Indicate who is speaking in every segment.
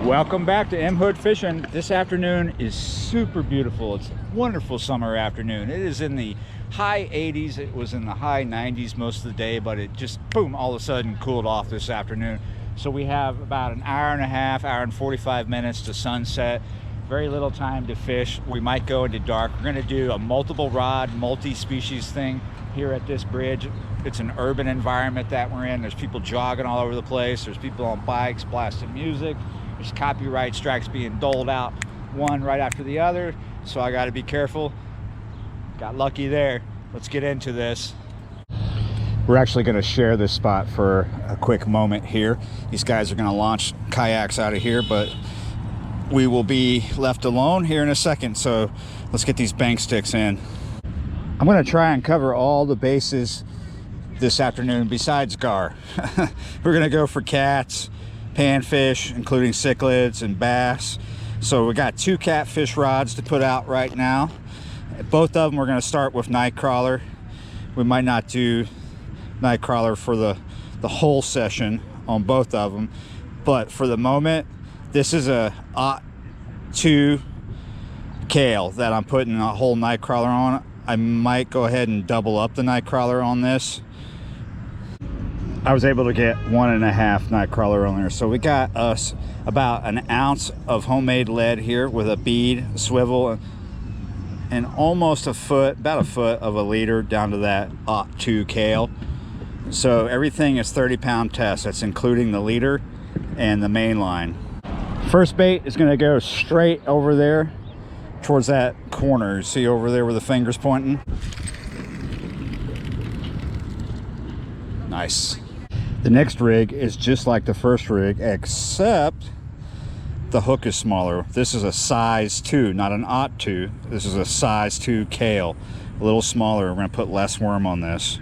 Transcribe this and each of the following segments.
Speaker 1: Welcome back to M Hood Fishing. This afternoon is super beautiful. It's a wonderful summer afternoon. It is in the high 80s. It was in the high 90s most of the day, but it just, boom, all of a sudden cooled off this afternoon. So we have about an hour and a half, hour and 45 minutes to sunset. Very little time to fish. We might go into dark. We're gonna do a multiple rod, multi-species thing here at this bridge. It's an urban environment that we're in. There's people jogging all over the place. There's people on bikes blasting music. There's copyright strikes being doled out one right after the other. So I gotta be careful. Got lucky there. Let's get into this. We're actually gonna share this spot for a quick moment here. These guys are gonna launch kayaks out of here, but we will be left alone here in a second. So let's get these bank sticks in. I'm gonna try and cover all the bases this afternoon besides gar. We're gonna go for cats, panfish, including cichlids and bass. So we got 2 catfish rods to put out right now. Both of them we're gonna start with night crawler. We might not do night crawler for the whole session on both of them, but for the moment, this is a 2 Kale that I'm putting a whole night crawler on. I might go ahead and double up the night crawler on this. I was able to get 1.5 night crawler on there. So we got us about an ounce of homemade lead here with a bead, swivel, and almost a foot, about a foot of a leader down to that 2 Kale. So everything is 30-pound test. That's including the leader and the main line. First bait is gonna go straight over there towards that corner. See over there where the finger's pointing? Nice. The next rig is just like the first rig, except the hook is smaller. This is a size 2, not an 2. This is a size 2 Kale, a little smaller. We're gonna put less worm on this.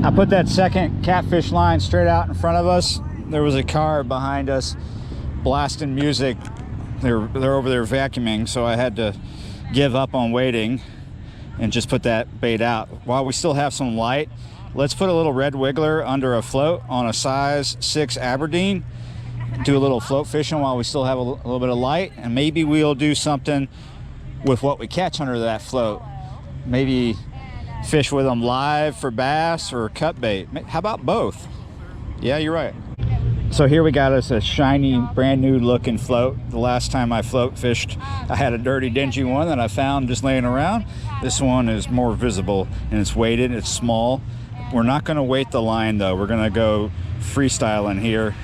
Speaker 1: I put that second catfish line straight out in front of us. There was a car behind us blasting music. They're over there vacuuming, so I had to give up on waiting and just put that bait out. While we still have some light, let's put a little red wiggler under a float on a size 6 Aberdeen. Do a little float fishing while we still have a little bit of light, and maybe we'll do something with what we catch under that float. Maybe fish with them live for bass or cut bait. How about both? Yeah, you're right. So here we got us a shiny, brand new looking float. The last time I float fished, I had a dirty, dingy one that I found just laying around. This one is more visible and it's weighted, it's small. We're not gonna weight the line though. We're gonna go freestyling here,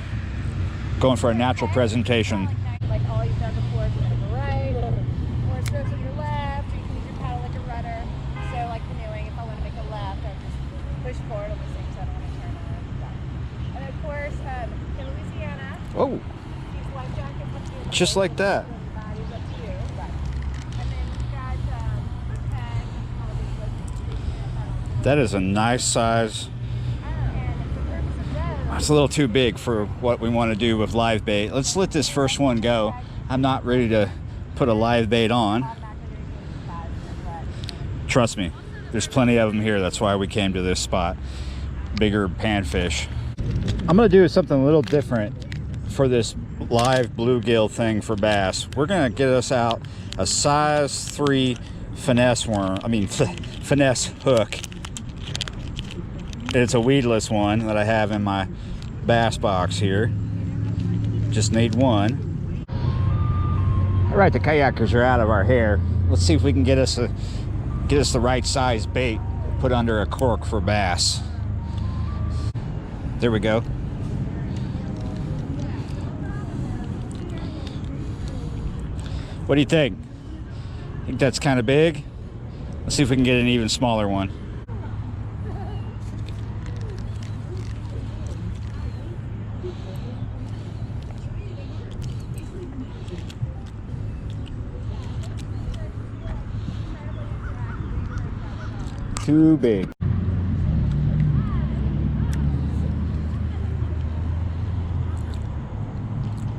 Speaker 1: going for a natural presentation.
Speaker 2: Like all you've done before, if you look to the right, or strokes with your left, or you can use your paddle like a rudder. So like canoeing, if I want to make a left, I just push forward on the same side, I don't want to turn around. And of course, in Louisiana, these life jackets up to you.
Speaker 1: Just like that.
Speaker 2: And then you've got
Speaker 1: That is a nice size. It's a little too big for what we want to do with live bait. Let's let this first one go. I'm not ready to put a live bait on. Trust me, there's plenty of them here. That's why we came to this spot. Bigger panfish. I'm gonna do something a little different for this live bluegill thing for bass. We're gonna get us out a size 3 finesse worm. Finesse hook. It's a weedless one that I have in my bass box here. Just need one. All right, the kayakers are out of our hair. Let's see if we can get us the right size bait put under a cork for bass. There we go. What do you think? Think that's kind of big? Let's see if we can get an even smaller one. Too big.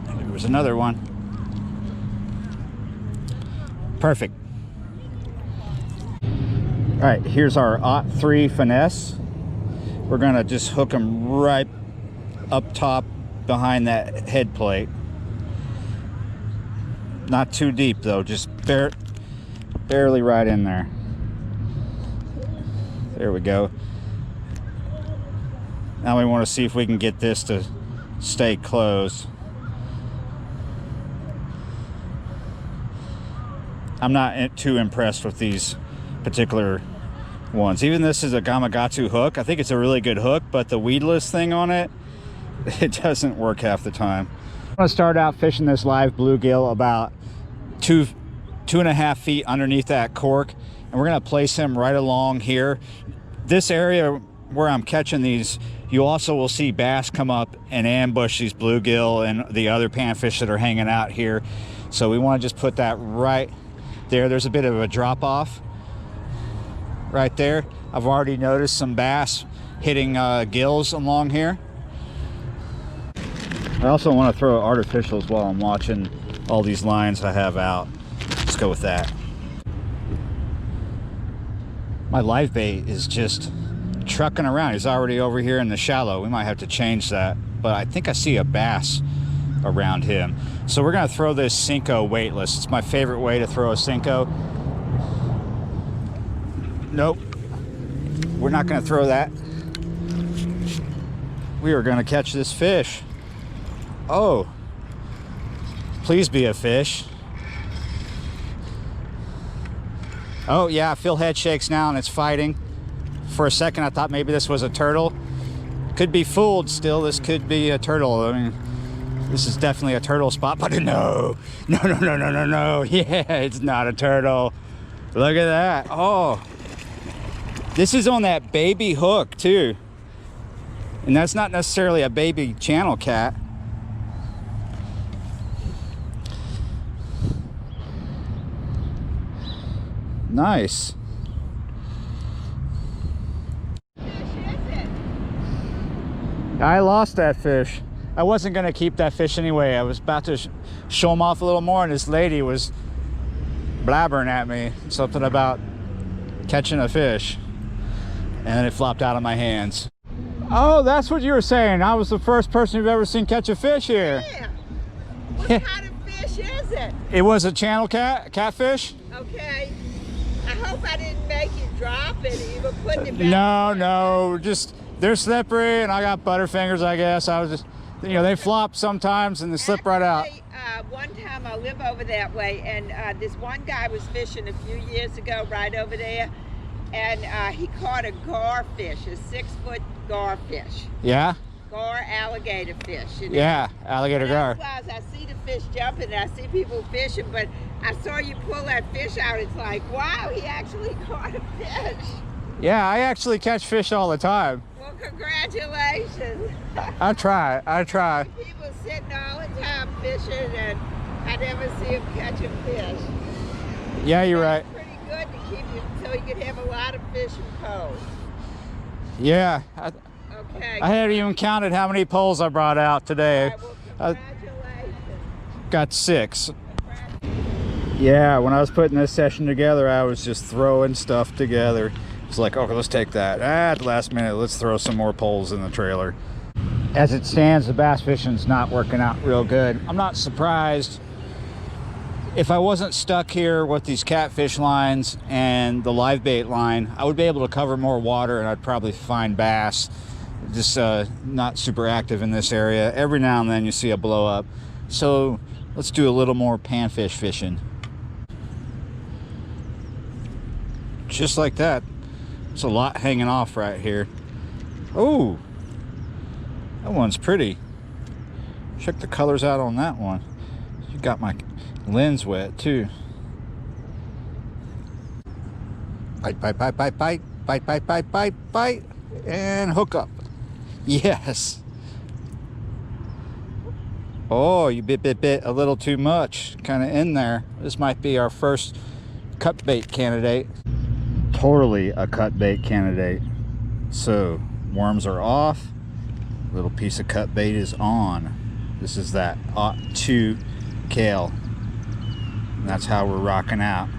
Speaker 1: There was another one. Perfect. All right, here's our 3 finesse. We're gonna just hook them right up top behind that head plate. Not too deep though, just barely right in there. There we go. Now we want to see if we can get this to stay closed. I'm not too impressed with these particular ones. Even this is a Gamakatsu hook. I think it's a really good hook, but the weedless thing on it, it doesn't work half the time. I'm gonna start out fishing this live bluegill about 2.5 feet underneath that cork, and we're gonna place him right along here. This area where I'm catching these, you also will see bass come up and ambush these bluegill and the other panfish that are hanging out here. So we want to just put that right there. There's a bit of a drop off right there. I've already noticed some bass hitting gills along here. I also want to throw artificials while I'm watching all these lines I have out. Let's go with that. My live bait is just trucking around. He's already over here in the shallow. We might have to change that, but I think I see a bass around him. So we're gonna throw this Cinco weightless. It's my favorite way to throw a Cinco. Nope, we're not gonna throw that. We are gonna catch this fish. Oh, please be a fish. Oh yeah, I feel head shakes now and it's fighting. For a second I thought maybe this was a turtle. Could be fooled still. This could be a turtle. I mean, this is definitely a turtle spot, but no. Yeah, it's not a turtle. Look at that. Oh, this is on that baby hook too. And that's not necessarily a baby channel cat. Nice. I lost that fish. I wasn't gonna keep that fish anyway. I was about to show him off a little more, and this lady was blabbering at me something about catching a fish, and then it flopped out of my hands. Oh, that's what you were saying. I was the first person you've ever seen catch a fish here.
Speaker 3: Yeah. What kind of fish is it?
Speaker 1: It was a channel catfish.
Speaker 3: Okay. I hope I didn't make you drop it, even putting it back.
Speaker 1: No, just they're slippery, and I got butterfingers, I guess. I was just, you know, they flop sometimes and they slip right out.
Speaker 3: One time I live over that way, and this one guy was fishing a few years ago right over there, and he caught a garfish, a 6-foot garfish.
Speaker 1: Yeah?
Speaker 3: Gar alligator fish. You know?
Speaker 1: Yeah, alligator gar.
Speaker 3: I see the fish jumping, and I see people fishing, but I saw you pull that fish out. It's like, wow, he actually caught a fish.
Speaker 1: Yeah, I actually catch fish all the time.
Speaker 3: Well, congratulations.
Speaker 1: I try.
Speaker 3: People sitting all the time fishing, and I never see them catch a fish.
Speaker 1: Yeah, you're right.
Speaker 3: It's pretty good to keep you so you can have a lot of fish and poles.
Speaker 1: Yeah.
Speaker 3: Okay.
Speaker 1: I haven't even counted how many poles I brought out today.
Speaker 3: Right, well, congratulations.
Speaker 1: Got 6. Yeah, when I was putting this session together, I was just throwing stuff together. It's like, okay, let's take that. At the last minute, let's throw some more poles in the trailer. As it stands, the bass fishing's not working out real good. I'm not surprised. If I wasn't stuck here with these catfish lines and the live bait line, I would be able to cover more water and I'd probably find bass. Just not super active in this area. Every now and then you see a blow up. So let's do a little more panfish fishing. Just like that. It's a lot hanging off right here. Oh, that one's pretty. Check the colors out on that one. You got my lens wet too. Bite, bite, bite, bite, bite, bite, bite, bite, bite, bite, and hook up. Yes. Oh, you bit a little too much, kind of in there. This might be our first cut bait candidate. Totally a cut bait candidate. So worms are off, little piece of cut bait is on. This is that 02 Kale, and that's how we're rocking out.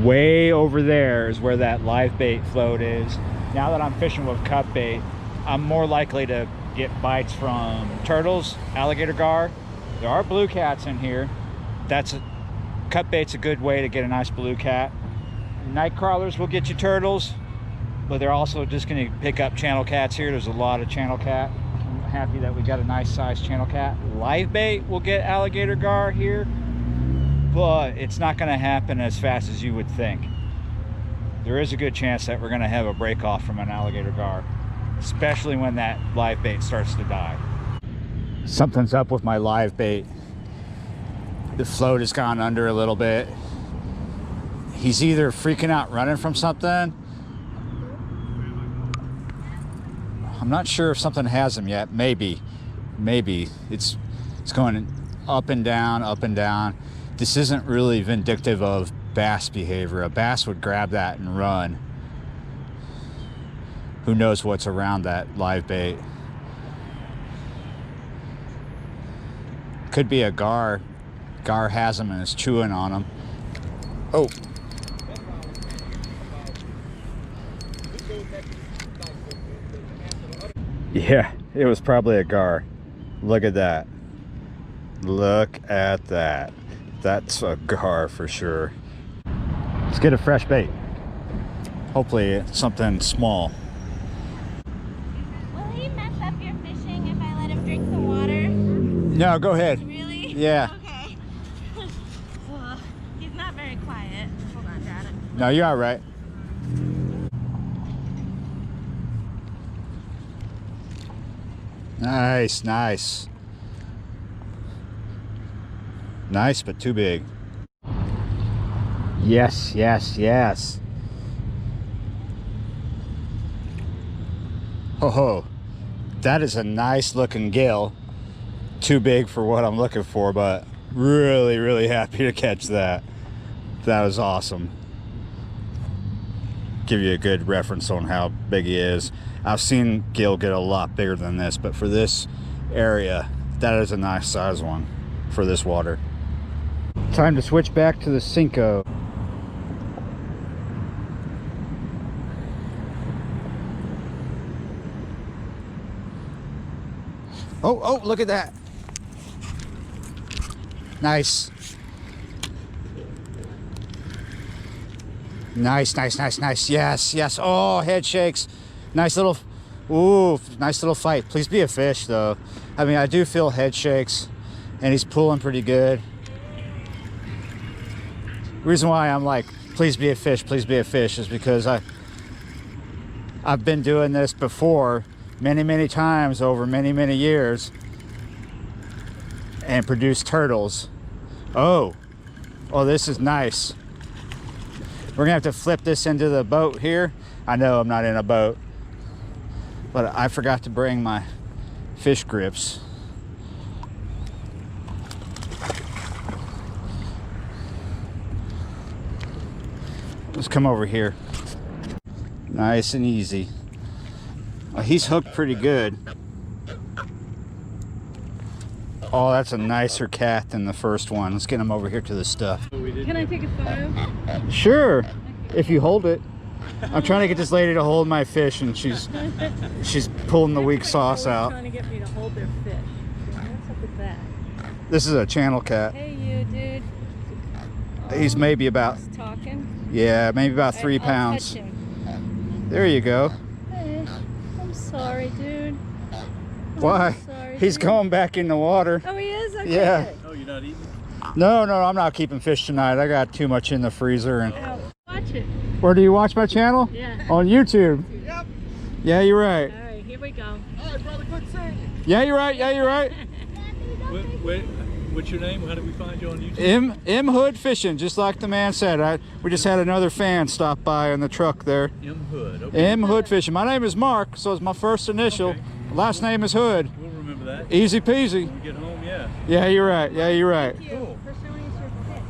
Speaker 1: Way over there is where that live bait float is. Now that I'm fishing with cut bait, I'm more likely to get bites from turtles, alligator gar. There are blue cats in here. That's cut bait's a good way to get a nice blue cat. Night crawlers will get you turtles, but they're also just going to pick up channel cats here. There's a lot of channel cat. I'm happy that we got a nice sized channel cat. Live bait will get alligator gar here, but it's not going to happen as fast as you would think. There is a good chance that we're going to have a break off from an alligator gar, especially when that live bait starts to die. Something's up with my live bait. The float has gone under a little bit. He's either freaking out running from something. I'm not sure if something has him yet. Maybe it's going up and down, up and down. This isn't really vindictive of bass behavior. A bass would grab that and run. Who knows what's around that live bait? Could be a gar. Gar has him and is chewing on him. Oh. Yeah, it was probably a gar. Look at that. Look at that. That's a gar for sure. Let's get a fresh bait. Hopefully it's something small.
Speaker 2: Will he mess up your fishing if I let him drink the water?
Speaker 1: No, go ahead.
Speaker 2: Really?
Speaker 1: Yeah.
Speaker 2: Okay. Well, he's not very quiet. Hold on, Dad.
Speaker 1: No, you're all right. Nice, nice. Nice, but too big. Yes, yes, yes. Ho ho. That is a nice looking gill. Too big for what I'm looking for, but really, really happy to catch that. That was awesome. Give you a good reference on how big he is. I've seen gill get a lot bigger than this, but for this area, that is a nice size one for this water. Time to switch back to the Cinco. Oh, oh, look at that. Nice. Nice, nice, nice, nice. Yes, yes. Oh, head shakes. Nice little, ooh, nice little fight. Please be a fish, though. I mean, I do feel head shakes, and he's pulling pretty good. The reason why I'm like, please be a fish, is because I've been doing this before many times over many years and produced turtles. Oh, this is nice. We're gonna have to flip this into the boat here. I know I'm not in a boat, but I forgot to bring my fish grips. Let's come over here. Nice and easy. He's hooked pretty good. Oh, that's a nicer cat than the first one. Let's get him over here to the stuff.
Speaker 2: Can I take a photo?
Speaker 1: Sure, if you hold it. I'm trying to get this lady to hold my fish, and she's pulling the weak sauce out.
Speaker 2: Trying to get me to hold their fish. What's up with that?
Speaker 1: This is a channel cat.
Speaker 2: Hey, you dude.
Speaker 1: He's maybe about,
Speaker 2: Just talking.
Speaker 1: yeah, maybe about 3 pounds.
Speaker 2: Touch him.
Speaker 1: There you go.
Speaker 2: Hey, I'm sorry, dude.
Speaker 1: Why?
Speaker 2: Sorry,
Speaker 1: He's
Speaker 2: dude.
Speaker 1: going back in the water.
Speaker 2: Oh, he is? Okay.
Speaker 1: Yeah.
Speaker 4: Oh, you're not eating?
Speaker 1: No, I'm not keeping fish tonight. I got too much in the freezer. And
Speaker 2: Ow. Watch it.
Speaker 1: where do you watch my channel?
Speaker 2: Yeah.
Speaker 1: On YouTube.
Speaker 4: Yep.
Speaker 1: Yeah, you're right.
Speaker 2: All right, here we go.
Speaker 4: All right, brother, good seeing you.
Speaker 1: Yeah, you're right. Yeah, you're right.
Speaker 4: What's your name? How did we find you on YouTube?
Speaker 1: M Hood Fishing, just like the man said. We just had another fan stop by in the truck there.
Speaker 4: M Hood. Okay.
Speaker 1: M Hood Fishing. My name is Mark, so it's my first initial.
Speaker 4: Okay.
Speaker 1: Last name is Hood.
Speaker 4: We'll remember that.
Speaker 1: Easy peasy.
Speaker 4: When we get home, yeah.
Speaker 1: Yeah, you're right. Yeah, you're right.
Speaker 2: Thank you
Speaker 4: Cool.
Speaker 2: for showing us your fish.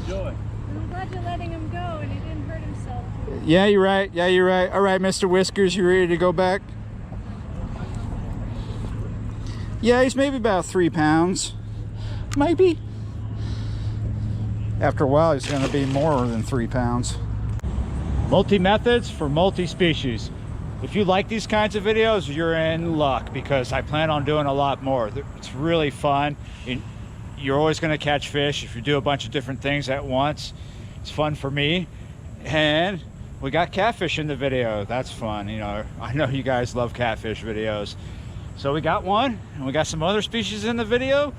Speaker 4: Enjoy.
Speaker 2: I'm glad you're letting him go and he didn't hurt himself.
Speaker 1: Yeah, you're right. Yeah, you're right. All right, Mr. Whiskers, you ready to go back? Yeah, he's maybe about 3 pounds. Maybe. After a while, he's going to be more than 3 pounds. Multi-methods for multi-species. If you like these kinds of videos, you're in luck, because I plan on doing a lot more. It's really fun. you're always going to catch fish if you do a bunch of different things at once. It's fun for me. And we got catfish in the video. That's fun. You know, I know you guys love catfish videos. So we got one, and we got some other species in the video.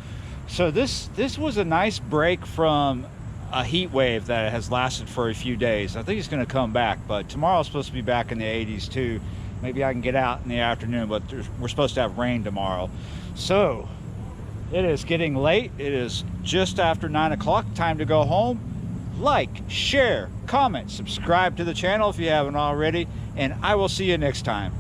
Speaker 1: So this was a nice break from a heat wave that has lasted for a few days. I think it's going to come back, but tomorrow's supposed to be back in the 80s too. Maybe I can get out in the afternoon, but we're supposed to have rain tomorrow. So it is getting late. It is just after 9 o'clock. Time to go home. Like, share, comment, subscribe to the channel if you haven't already, and I will see you next time.